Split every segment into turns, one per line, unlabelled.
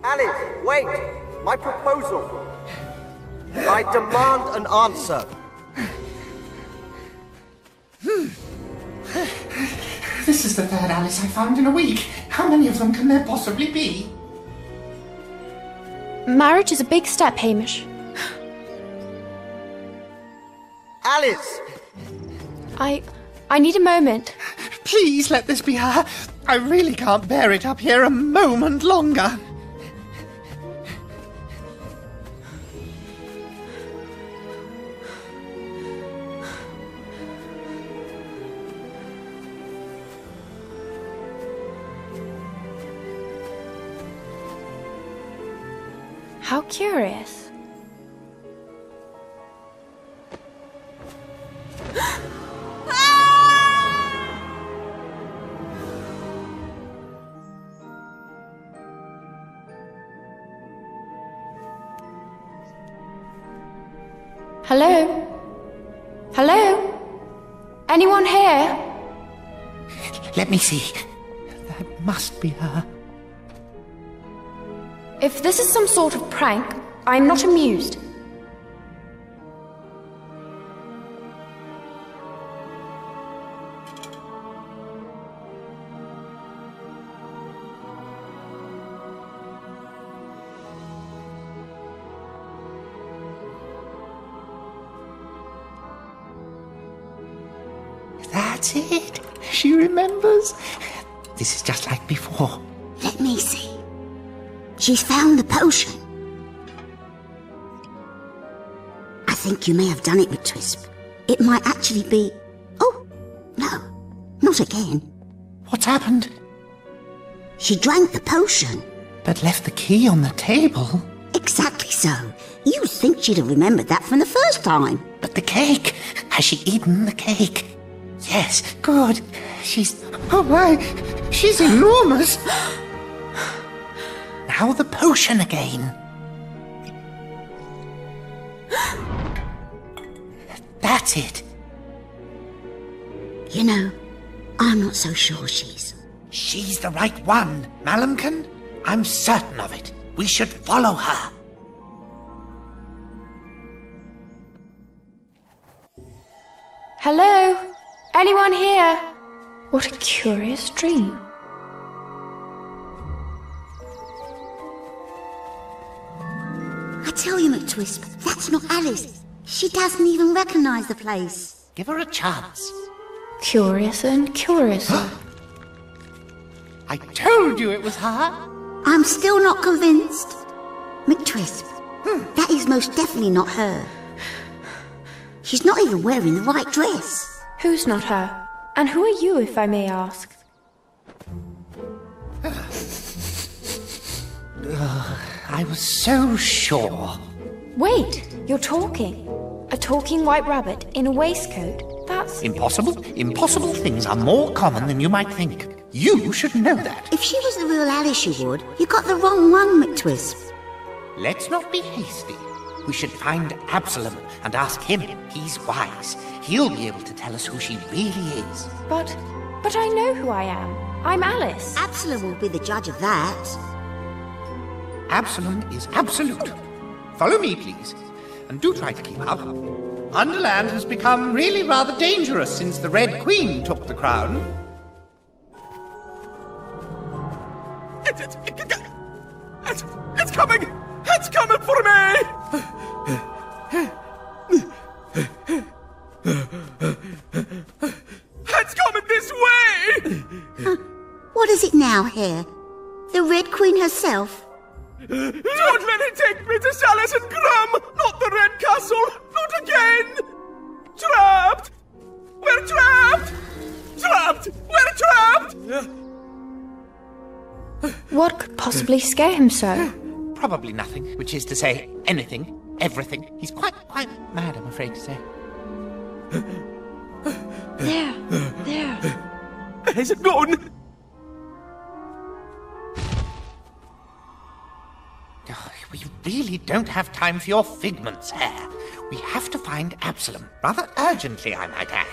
Alice, wait! My proposal! I demand an answer!
This is the third Alice I found in a week. How many of them can there possibly be?
Marriage is a big step, Hamish.
Alice!
I need a moment.
Please let this be her. I really can't bear it up here a moment longer.
How curious. Hello? Hello? Anyone here?
Let me see. That must be her.
If this is some sort of prank, I'm not amused.
That's it. She remembers. This is just like before.
Let me see. She's found the potion. I think you may have done it, McTwisp. It might actually be... Oh, no, not again.
What's happened?
She drank the potion.
But left the key on the table.
Exactly so. You'd think she'd have remembered that from the first time.
But the cake. Has she eaten the cake? Yes, good. She's... Oh my, she's enormous. Now the potion again. That's it.
You know, I'm not so sure she's...
She's the right one, Malamkin. I'm certain of it. We should follow her.
Hello? Anyone here? What a curious dream.
I tell you, McTwisp, that's not Alice. She doesn't even recognise the place.
Give her a chance.
Curiouser and curiouser.
I told you it was her.
I'm still not convinced. McTwisp, that is most definitely not her. She's not even wearing the right dress.
Who's not her? And who are you, if I may ask?
I was so sure.
Wait, you're talking. A talking white rabbit in a waistcoat? That's...
Impossible? Impossible things are more common than you might think. You should know that.
If she was the real Alice, you would. You got the wrong one, McTwisp.
Let's not be hasty. We should find Absalom and ask him. He's wise. He'll be able to tell us who she really is.
But I know who I am. I'm Alice.
Absalom will be the judge of that.
Absalom is absolute. Follow me, please. And do try to keep up. Wonderland has become really rather dangerous since the Red Queen took the crown.
It's coming! It's coming for me! It's coming this way!
What is it now, Hare? The Red Queen herself?
Don't let it take me to Chalice and Grum! Not the Red Castle! Not again! Trapped! We're trapped! Trapped! We're trapped!
What could possibly scare him so?
Probably nothing, which is to say, anything, everything. He's quite mad, I'm afraid to say.
There.
Is it gone?
We really don't have time for your figments, Hare. We have to find Absalom, rather urgently, I might add.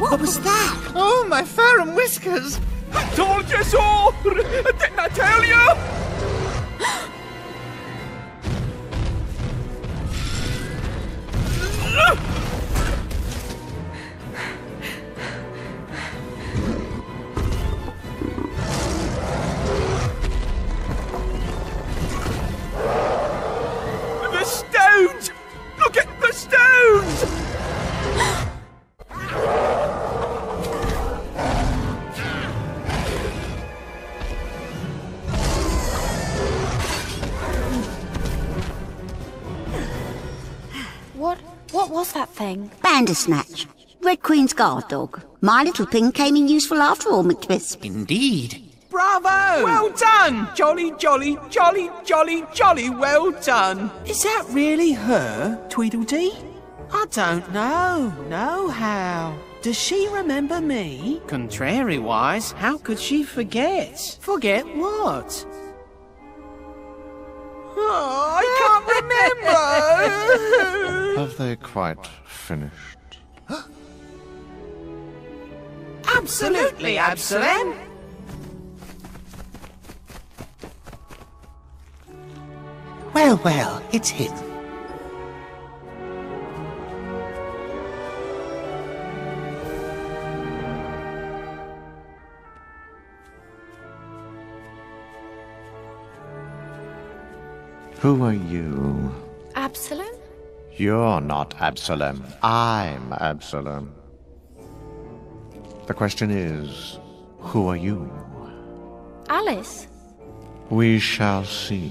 What was that?
Oh, my fur and whiskers!
I told you so! Didn't I tell you? The stones! Look at the stones!
What was that thing?
Bandersnatch. Red Queen's guard dog. My little thing came in useful after all, McTwisp.
Indeed.
Bravo! Well done! Jolly, jolly, jolly, jolly, jolly well done! Is that really her, Tweedledee? I don't know, how. Does she remember me? Contrary-wise, how could she forget? Forget what? Oh, I can't remember!
Have they quite finished?
Absolutely, Absalom!
Well, it's him.
Who are you?
Absalom?
You're not Absalom. I'm Absalom. The question is, who are you?
Alice?
We shall see.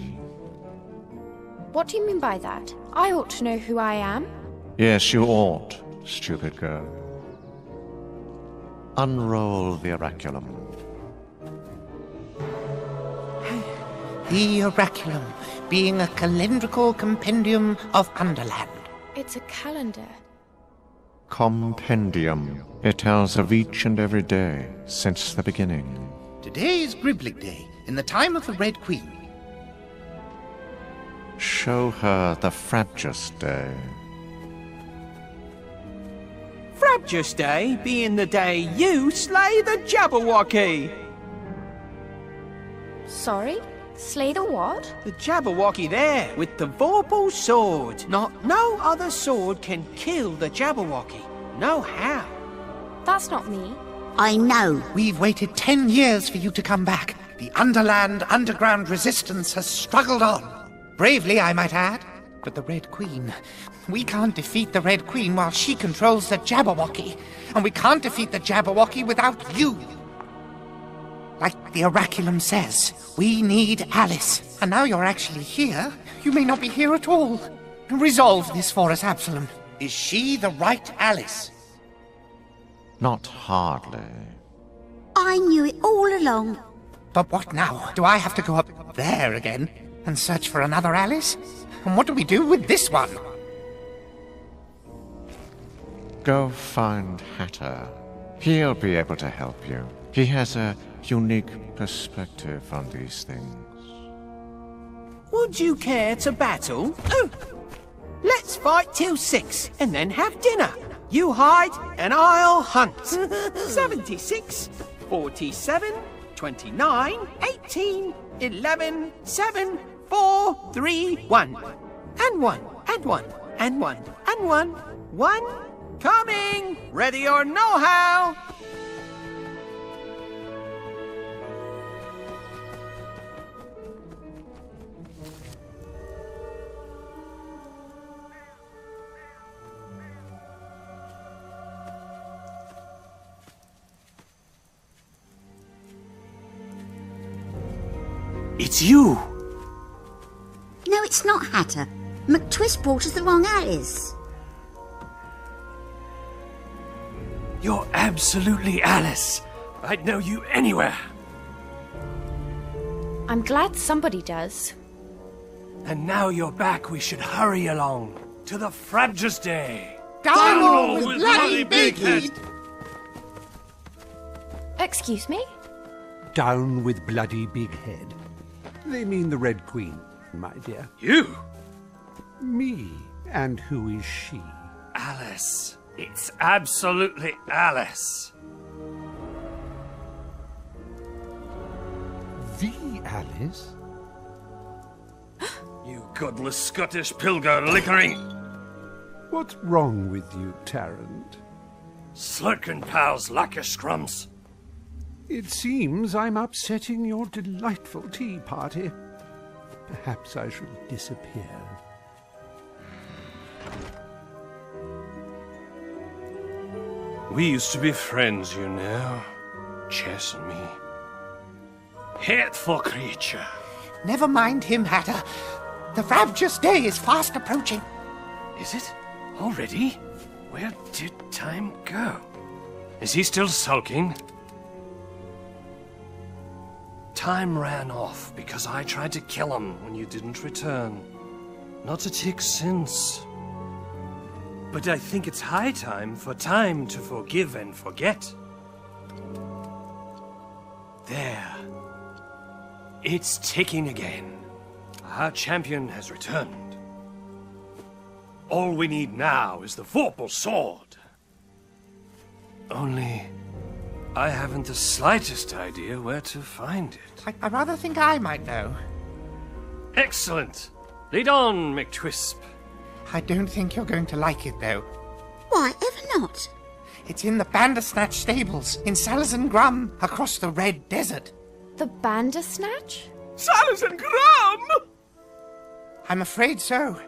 What do you mean by that? I ought to know who I am.
Yes, you ought, stupid girl. Unroll the oraculum.
The oraculum, being a calendrical compendium of Underland.
It's a calendar.
Compendium. It tells of each and every day since the beginning.
Today is Gribbling Day, in the time of the Red Queen.
Show her the Frabjous Day.
Frabjous Day being the day you slay the Jabberwocky.
Sorry? Slay the what?
The Jabberwocky there, with the vorpal sword. No other sword can kill the Jabberwocky. No how.
That's not me.
I know.
We've waited 10 years for you to come back. The Underland underground resistance has struggled on. Bravely, I might add. But the Red Queen... We can't defeat the Red Queen while she controls the Jabberwocky. And we can't defeat the Jabberwocky without you. Like the oraculum says, we need Alice. And now you're actually here, you may not be here at all. Resolve this for us, Absalom. Is she the right Alice?
Not hardly.
I knew it all along.
But what now? Do I have to go up there again and search for another Alice? And what do we do with this one?
Go find Hatter. He'll be able to help you. He has a unique perspective on these things.
Would you care to battle? Oh, let's fight till 6 and then have dinner. You hide and I'll hunt. 76, 47, 29, 18, 11, 7, 4, 3, 1. And 1, and 1, and 1, and 1. 1. Coming! Ready or no how?
It's you!
No, it's not Hatter. McTwist brought us the wrong Alice.
You're absolutely Alice. I'd know you anywhere.
I'm glad somebody does.
And now you're back, we should hurry along to the Frabjous Day.
Down with bloody bighead!
Excuse me?
Down with bloody big head. They mean the Red Queen, my dear.
You?
Me. And who is she?
Alice. It's absolutely Alice.
The Alice?
You godless Scottish pilger lickering.
What's wrong with you, Tarrant?
Slurkin pals lack your scrums.
It seems I'm upsetting your delightful tea party. Perhaps I should disappear.
We used to be friends, you know. Chess and me. Hateful creature.
Never mind him, Hatter. The rapturous day is fast approaching.
Is it? Already? Where did time go? Is he still sulking? Time ran off because I tried to kill him when you didn't return. Not a tick since. But I think it's high time for time to forgive and forget. There. It's ticking again. Our champion has returned. All we need now is the Vorpal sword. Only, I haven't the slightest idea where to find it.
I rather think I might know.
Excellent. Lead on, McTwisp.
I don't think you're going to like it, though.
Why, ever not?
It's in the Bandersnatch stables, in Salazar Grum, across the Red Desert.
The Bandersnatch?
Salazar Grum!
I'm afraid so.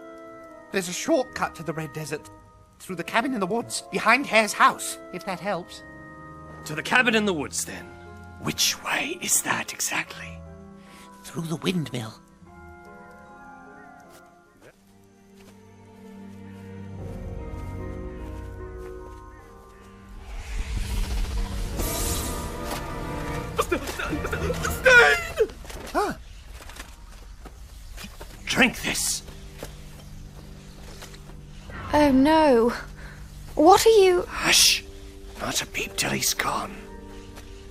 There's a shortcut to the Red Desert, through the cabin in the woods, behind Hare's house, if that helps.
To the cabin in the woods, then. Which way is that exactly?
Through the windmill.
Stain!
Huh.
Drink this.
Oh no. What are you...
Hush! Not a peep till he's gone.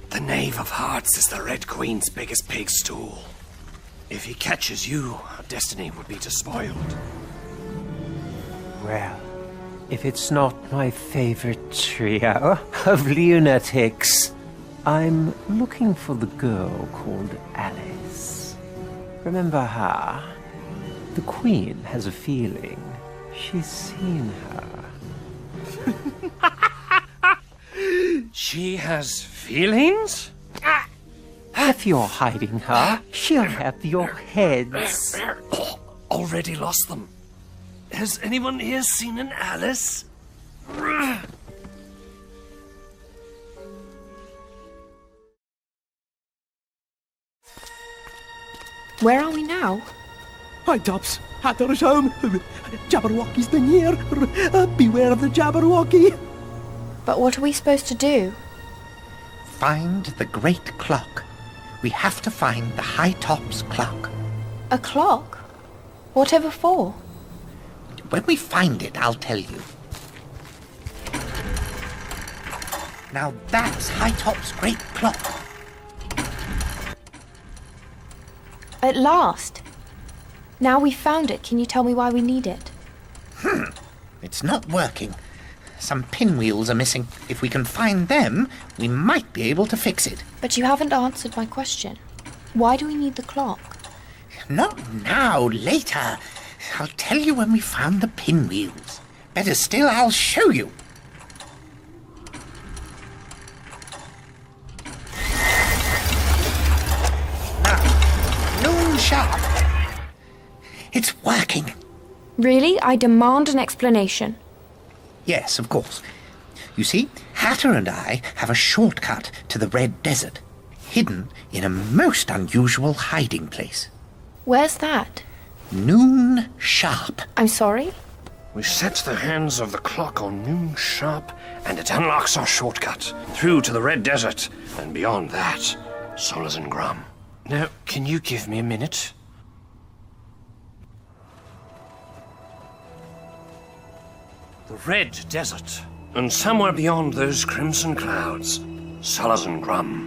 The Knave of Hearts is the Red Queen's biggest pig stool. If he catches you, our destiny would be despoiled.
Well, if it's not my favorite trio of lunatics, I'm looking for the girl called Alice. Remember her? The Queen has a feeling she's seen her.
She has feelings?
If you're hiding her, she'll have your heads.
Already lost them. Has anyone here seen an Alice?
Where are we now?
Hi, Tops. Hatter is home. Jabberwocky's been here. Beware of the Jabberwocky.
But what are we supposed to do?
Find the great clock. We have to find the High Top's clock.
A clock? Whatever for?
When we find it, I'll tell you. Now that's High Top's great clock.
At last. Now we've found it, can you tell me why we need it?
It's not working. Some pinwheels are missing. If we can find them, we might be able to fix it.
But you haven't answered my question. Why do we need the clock?
Not now, later. I'll tell you when we found the pinwheels. Better still, I'll show you. Now, noon sharp. It's working.
Really? I demand an explanation.
Yes, of course. You see, Hatter and I have a shortcut to the Red Desert, hidden in a most unusual hiding place.
Where's that?
Noon sharp.
I'm sorry?
We set the hands of the clock on noon sharp, and it unlocks our shortcut through to the Red Desert, and beyond that, Salazar Grum. Now, can you give me a minute? The Red Desert, and somewhere beyond those crimson clouds, Salazar Grum.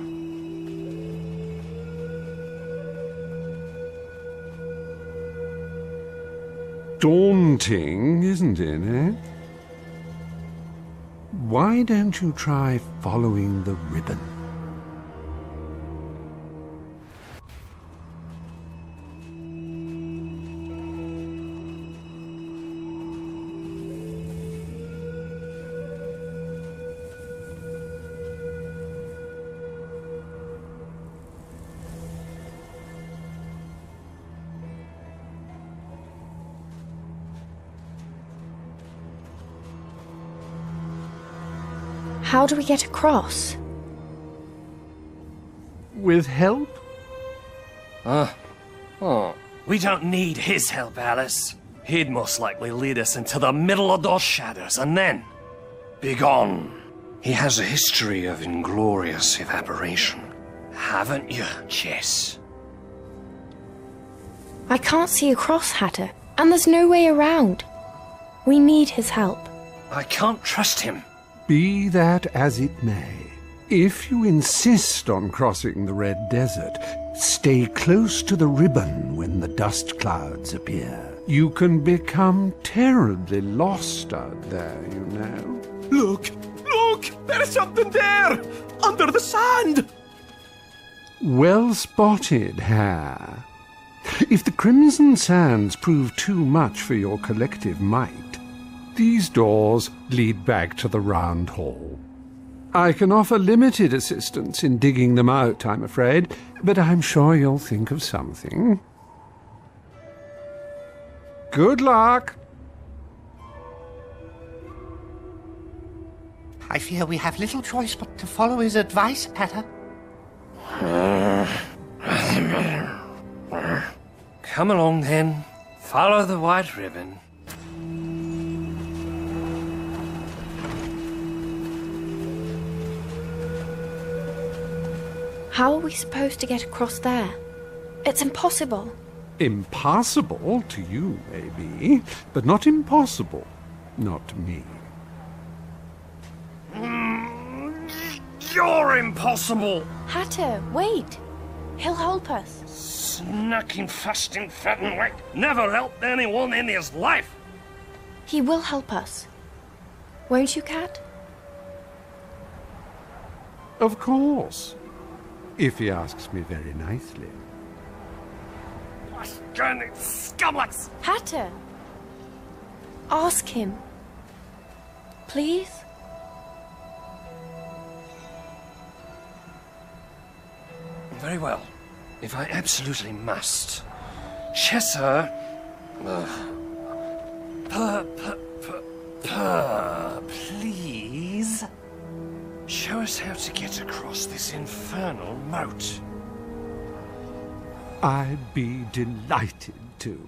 Daunting, isn't it, eh? Why don't you try following the ribbon?
How do we get across?
With help?
We don't need his help, Alice. He'd most likely lead us into the middle of those shadows and then be gone. He has a history of inglorious evaporation. Haven't you, Jess?
I can't see across, Hatter, and there's no way around. We need his help.
I can't trust him.
Be that as it may, if you insist on crossing the Red Desert, stay close to the ribbon when the dust clouds appear. You can become terribly lost out there, you know.
Look! Look! There's something there! Under the sand!
Well spotted, Hare. If the Crimson Sands prove too much for your collective might, these doors lead back to the Round Hall. I can offer limited assistance in digging them out, I'm afraid, but I'm sure you'll think of something. Good luck!
I fear we have little choice but to follow his advice, Hatter.
Come along, then. Follow the white ribbon.
How are we supposed to get across there? It's impossible.
Impossible to you, maybe, but not impossible. Not to me.
You're impossible!
Hatter, wait. He'll help us.
Snacking, fasting, fat and whack never helped anyone in his life.
He will help us. Won't you, Cat?
Of course. If he asks me very nicely.
Scumlets!
Hatter! Ask him. Please?
Very well. If I absolutely must. Cheshire... please? Show us how to get across this infernal moat.
I'd be delighted to.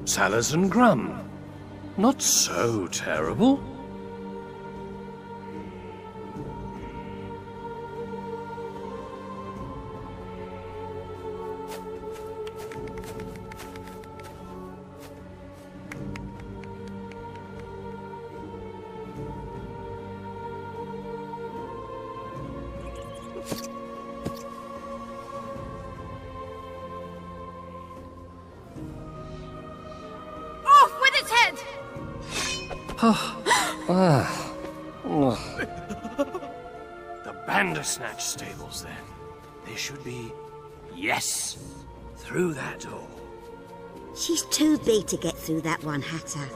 Salads and Grum. Not so terrible. The Bandersnatch stables, then. They should be... Yes! Through that door.
She's too big to get through that one, Hatter.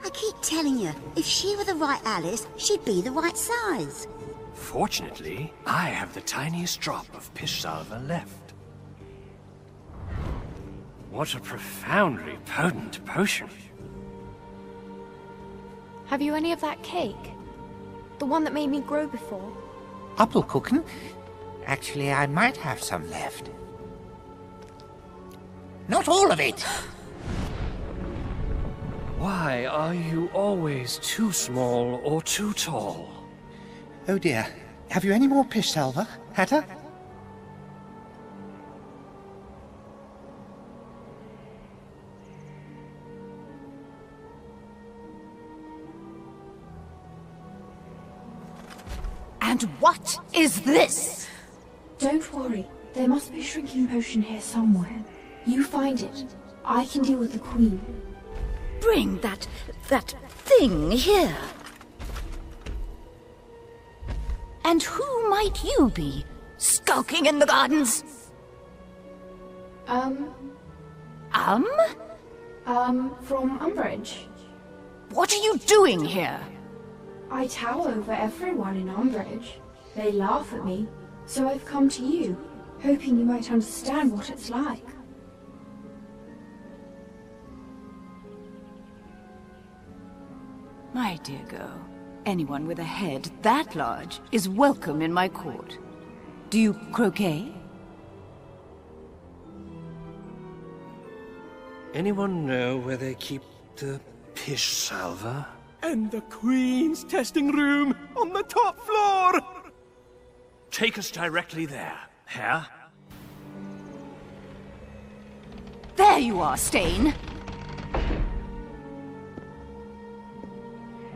I keep telling you, if she were the right Alice, she'd be the right size.
Fortunately, I have the tiniest drop of pish salver left. What a profoundly potent potion.
Have you any of that cake? The one that made me grow before?
Apfelkuchen? Actually, I might have some left. Not all of it!
Why are you always too small or too tall?
Oh dear. Have you any more pish salver, Hatter?
And what is this?
Don't worry. There must be a shrinking potion here somewhere. You find it. I can deal with the Queen.
bring that thing here? And who might you be, skulking in the gardens?
From Umbridge.
What are you doing here?
I tower over everyone in Umbridge. They laugh at me, so I've come to you, hoping you might understand what it's like.
My dear girl, anyone with a head that large is welcome in my court. Do you croquet?
Anyone know where they keep the pish salver?
And the Queen's testing room on the top floor!
Take us directly there, Herr.
There you are, Stain.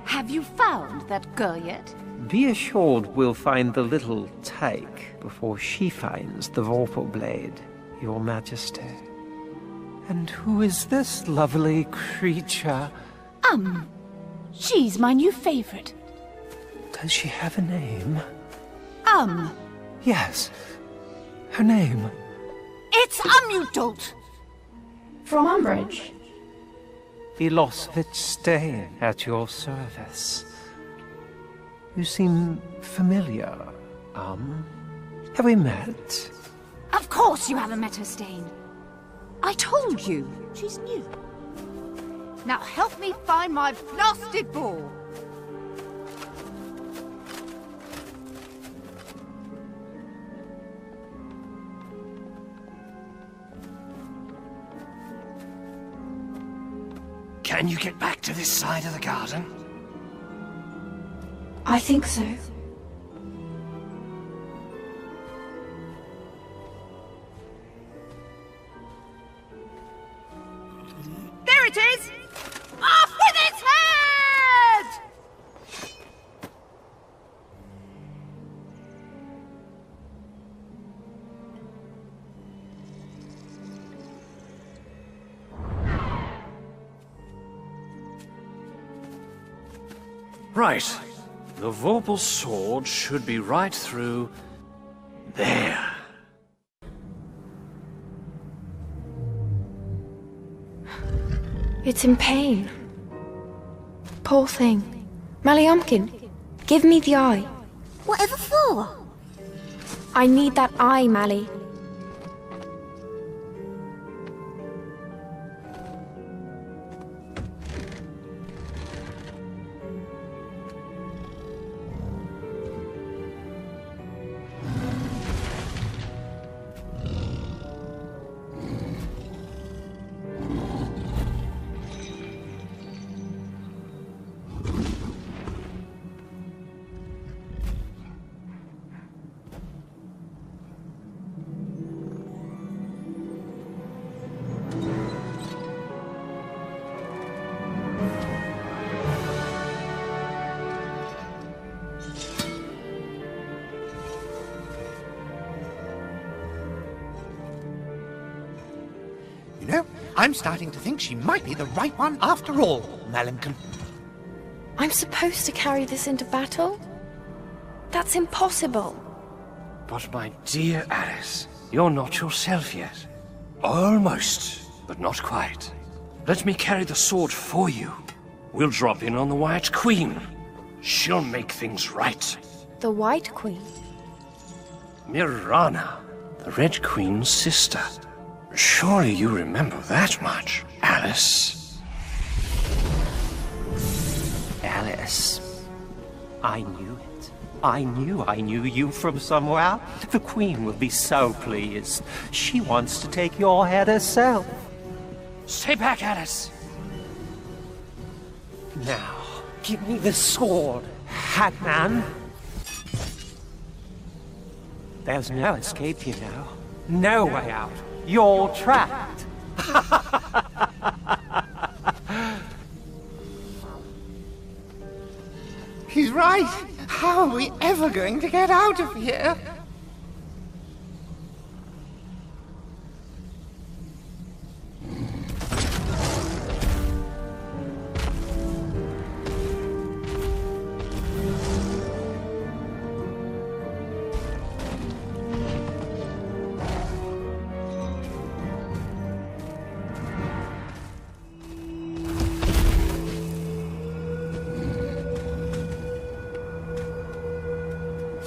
Have you found that girl yet?
Be assured we'll find the little tyke before she finds the Vorpal blade, Your Majesty. And who is this lovely creature?
She's my new favorite.
Does she have a name?
Yes.
Her name.
It's Amudolt.
From Umbridge.
Philosopher Stain at your service. You seem familiar, Have we met?
Of course you haven't met her, Stain. I told you, she's new. Now help me find my blasted ball.
Can you get back to this side of the garden?
I think so.
There it is! Off with its head!
Right. The Vorpal sword should be right through there.
It's in pain. Poor thing. Maliamkin, give me the eye.
Whatever for?
I need that eye, Mally.
You know, I'm starting to think she might be the right one after all, Malimkin.
I'm supposed to carry this into battle? That's impossible.
But my dear Alice, you're not yourself yet. Almost, but not quite. Let me carry the sword for you. We'll drop in on the White Queen. She'll make things right.
The White Queen?
Mirana, the Red Queen's sister. Surely you remember that much, Alice.
Alice. I knew it. I knew you from somewhere. The Queen will be so pleased. She wants to take your head herself.
Stay back, Alice.
Now, give me the sword, Hatman. There's no escape, you know. No way out. You're trapped.
He's right. How are we ever going to get out of here?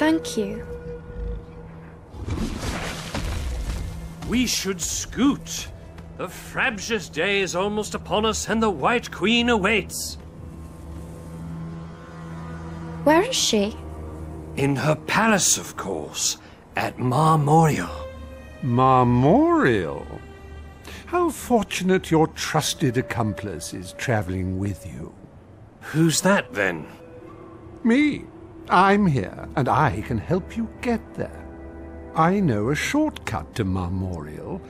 Thank you.
We should scoot. The frabjous day is almost upon us, and the White Queen awaits.
Where is she?
In her palace, of course, at Marmorial.
Marmorial? How fortunate your trusted accomplice is traveling with you.
Who's that, then?
Me. I'm here, and I can help you get there. I know a shortcut to Marmorial,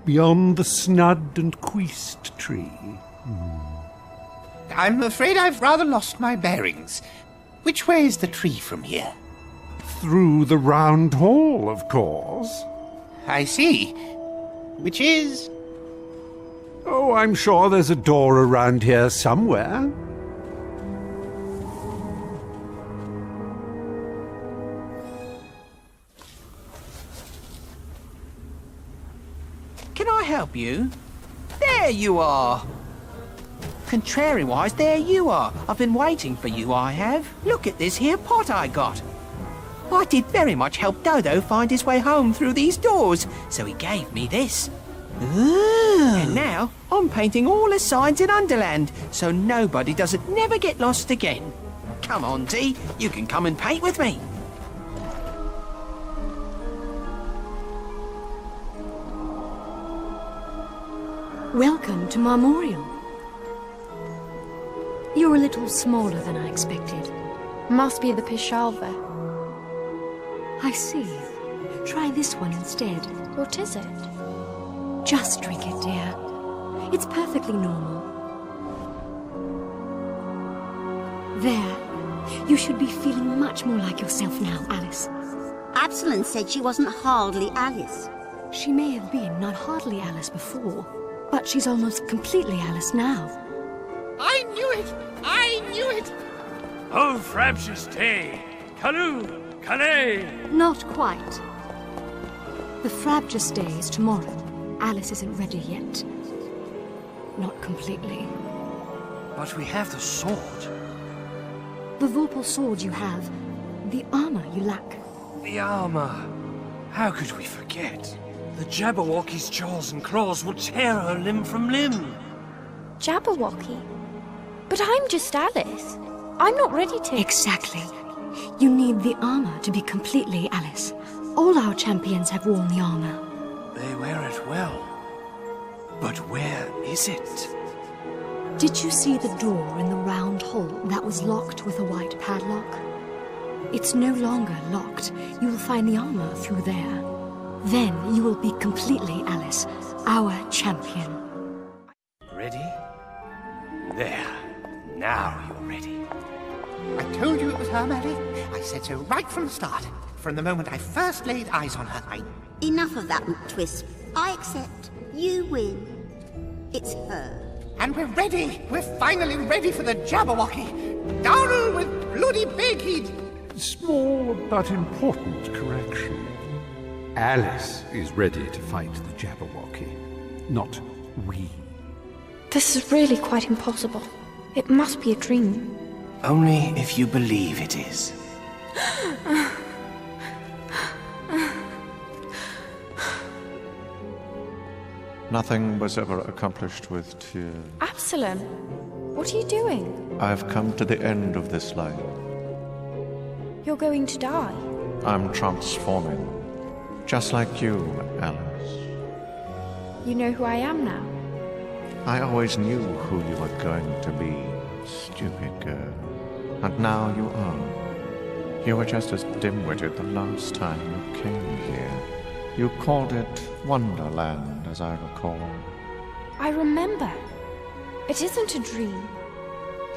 beyond the snud and queest tree.
I'm afraid I've rather lost my bearings. Which way is the tree from here?
Through the round hall, of course.
I see. Which is...
Oh, I'm sure there's a door around here somewhere.
Can I help you? There you are! Contrariwise, there you are. I've been waiting for you, I have. Look at this here pot I got. I did very much help Dodo find his way home through these doors, so he gave me this. Ooh. And now, I'm painting all the signs in Underland, so nobody doesn't never get lost again. Come on, Dee, you can come and paint with me.
Welcome to Marmorial. You're a little smaller than I expected.
Must be the Pishalva.
I see. Try this one instead.
What is it?
Just drink it, dear. It's perfectly normal. There. You should be feeling much more like yourself now, Alice.
Absalom said she wasn't hardly Alice.
She may have been not hardly Alice before, but she's almost completely Alice now.
I knew it! I knew it!
Oh, frabjous day! Callooh! Calais!
Not quite. The frabjous day is tomorrow. Alice isn't ready yet. Not completely.
But we have the sword.
The Vorpal sword you have, the armor you lack.
The armor. How could we forget? The Jabberwocky's jaws and claws will tear her limb from limb.
Jabberwocky? But I'm just Alice. I'm not ready to...
Exactly. You need the armor to be completely Alice. All our champions have worn the armor.
They wear it well. But where is it?
Did you see the door in the round hall that was locked with a white padlock? It's no longer locked. You will find the armor through there. Then you will be completely Alice, our champion.
Ready? There. Now you're ready.
I told you it was her, Mary. I said so right from the start. From the moment I first laid eyes on her,
Enough of that, McTwisp. I accept. You win. It's her.
And we're ready. We're finally ready for the Jabberwocky. Down with bloody Baghead.
Small but important correction. Alice is ready to fight the Jabberwocky, not we.
This is really quite impossible. It must be a dream.
Only if you believe it is.
Nothing was ever accomplished with tears.
Absalom, what are you doing?
I've come to the end of this life.
You're going to die.
I'm transforming. Just like you, Alice.
You know who I am now?
I always knew who you were going to be, stupid girl. And now you are. You were just as dim-witted the last time you came here. You called it Wonderland, as I recall.
I remember. It isn't a dream.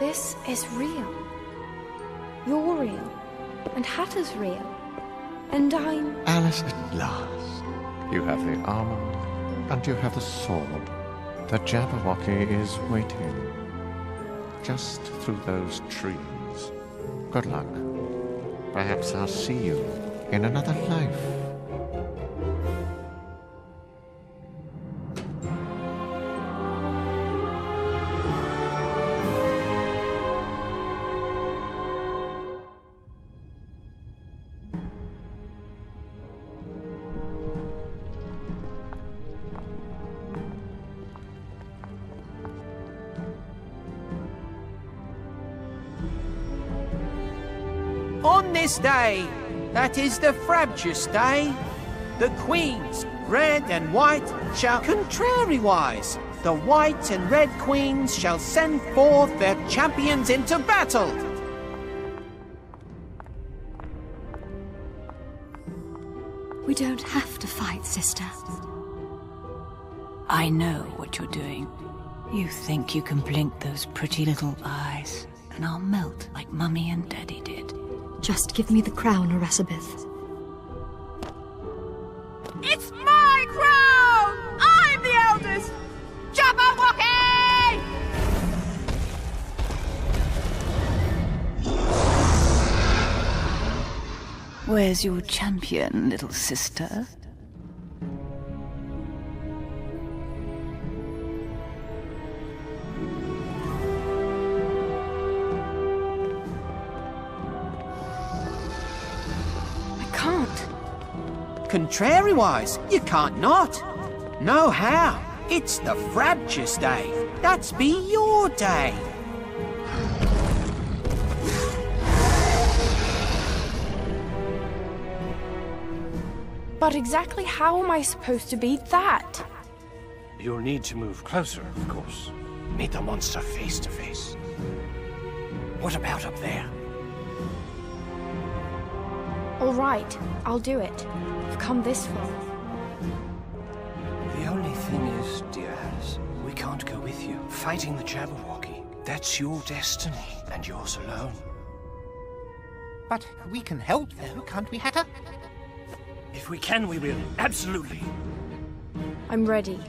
This is real. You're real. And Hatter's real. And I'm...
Alice at last. You have the armor, and you have the sword. The Jabberwocky is waiting. Just through those trees. Good luck. Perhaps I'll see you in another life.
On this day, that is the Frabjous Day, the queens, red and white, shall contrariwise. The white and red queens shall send forth their champions into battle.
We don't have to fight, sister.
I know what you're doing. You think you can blink those pretty little eyes, and I'll melt like Mummy and Daddy did.
Just give me the crown, Arasabeth.
It's my crown! I'm the eldest! Jabberwocky!
Where's your champion, little sister?
Contrariwise, you can't not. No how. It's the Frabjous Day. That's be your day.
But exactly how am I supposed to beat that?
You'll need to move closer, of course. Meet the monster face to face. What about up there?
All right, I'll do it. I've come this far.
The only thing is, dear Alice, we can't go with you. Fighting the Jabberwocky, that's your destiny, and yours alone.
But we can help, though, can't we, Hatter?
If we can, we will. Absolutely.
I'm ready.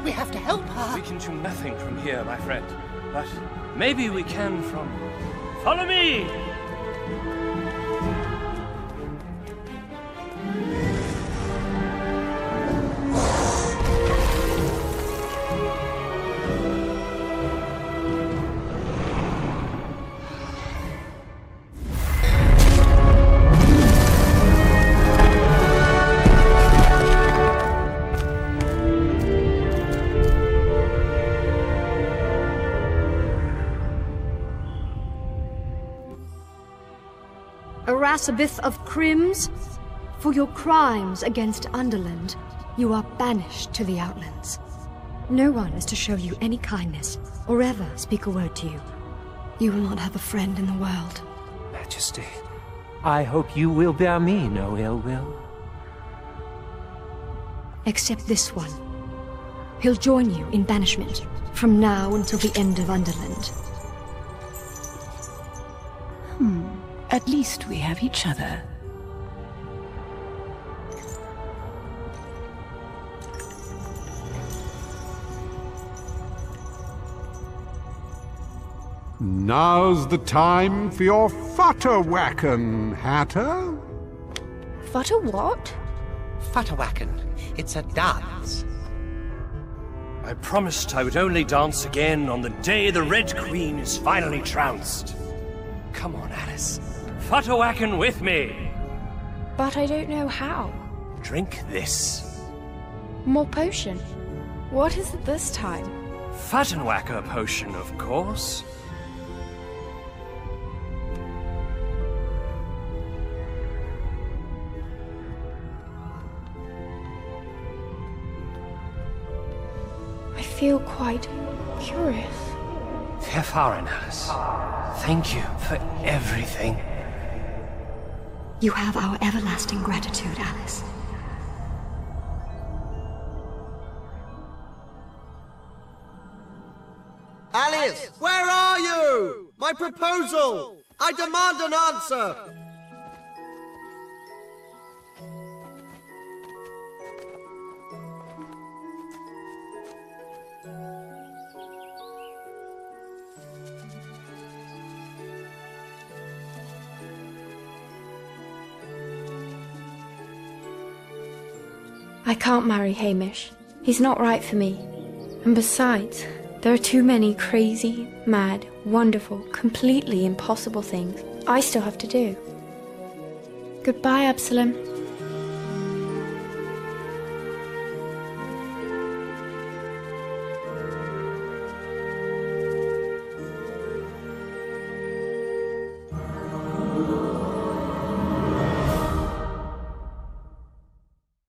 We have to help her.
We can do nothing from here, my friend. But maybe we can from... Follow me!
Arasabeth of Crims, for your crimes against Underland, you are banished to the Outlands. No one is to show you any kindness, or ever speak a word to you. You will not have a friend in the world.
Majesty, I hope you will bear me no ill will.
Except this one. He'll join you in banishment, from now until the end of Underland.
At least we have each other.
Now's the time for your futterwacken, Hatter.
Futter what?
Futterwacken. It's a dance.
I promised I would only dance again on the day the Red Queen is finally trounced. Come on, Alice. Futterwacken with me.
But I don't know how.
Drink this.
More potion. What is it this time?
Futterwacker potion, of course.
I feel quite curious.
Erfahren, Alice. Thank you for everything.
You have our everlasting gratitude, Alice.
Alice, where are you? My proposal! I demand an answer!
I can't marry Hamish. He's not right for me. And besides, there are too many crazy, mad, wonderful, completely impossible things I still have to do. Goodbye, Absalom.